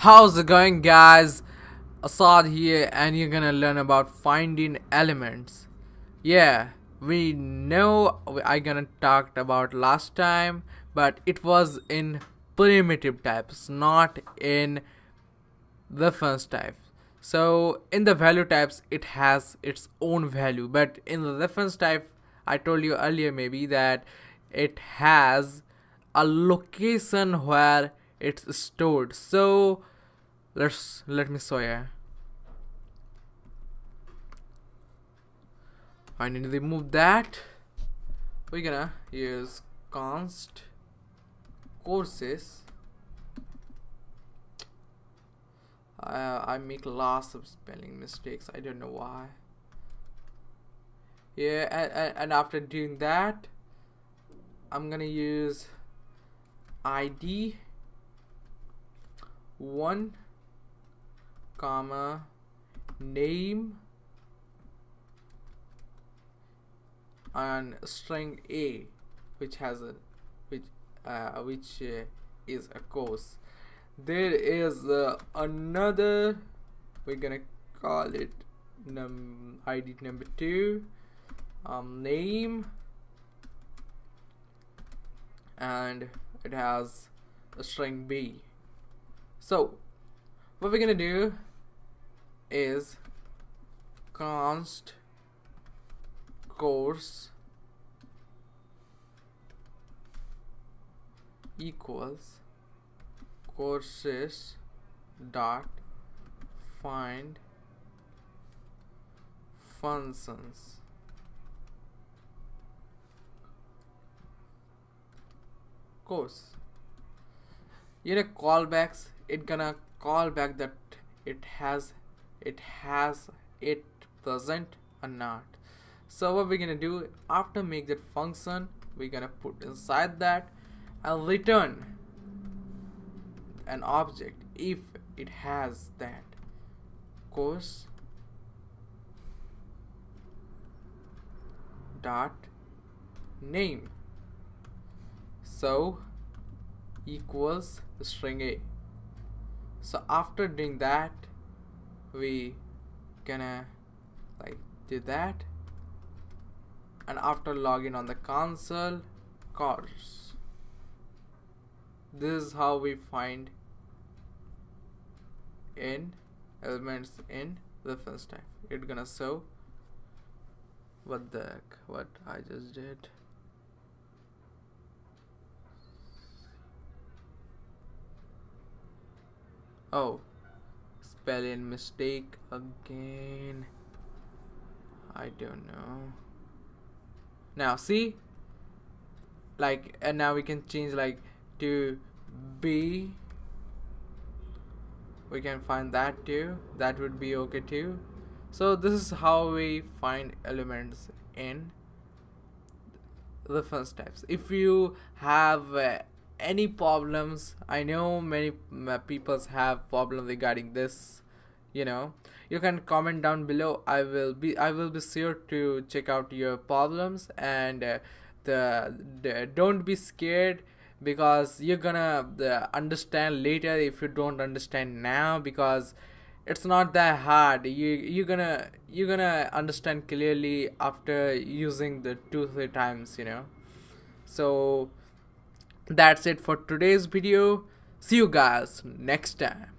How's it going, guys? Assad here, and you're gonna learn about finding elements. Yeah, we know I gonna talked about last time, but it was in primitive types, not in reference types. So in the value types, it has its own value, but in the reference type, I told you earlier maybe that it has a location where it's stored. So let me show you. I need to remove that. We're gonna use const courses. I make lots of spelling mistakes. I don't know why. Yeah, and after doing that, I'm gonna use ID 1, comma, name, and string A, which has a which is a course. There is another. We're gonna call it ID number 2, name, and it has a string B. So what we're gonna do is const course equals courses dot find functions. Course, callbacks, it gonna call back that it has it present or not. So what we're gonna do, after make that function, we're gonna put inside that and return an object if it has that course dot name, so equals string A. So after doing that, we gonna do that, and after login on the console, course. This is how we find in elements in reference type. It's gonna show what I just did. Oh, spelling mistake again. I don't know. Now see, and now we can change to B. We can find that too. That would be okay too. So this is how we find elements in reference types. If you have any problems, I know many people have problems regarding this, you can comment down below. I will be sure to check out your problems, and don't be scared, because you're gonna understand later if you don't understand now, because it's not that hard. You're gonna understand clearly after using the 2-3 times. So that's it for today's video. See you guys next time.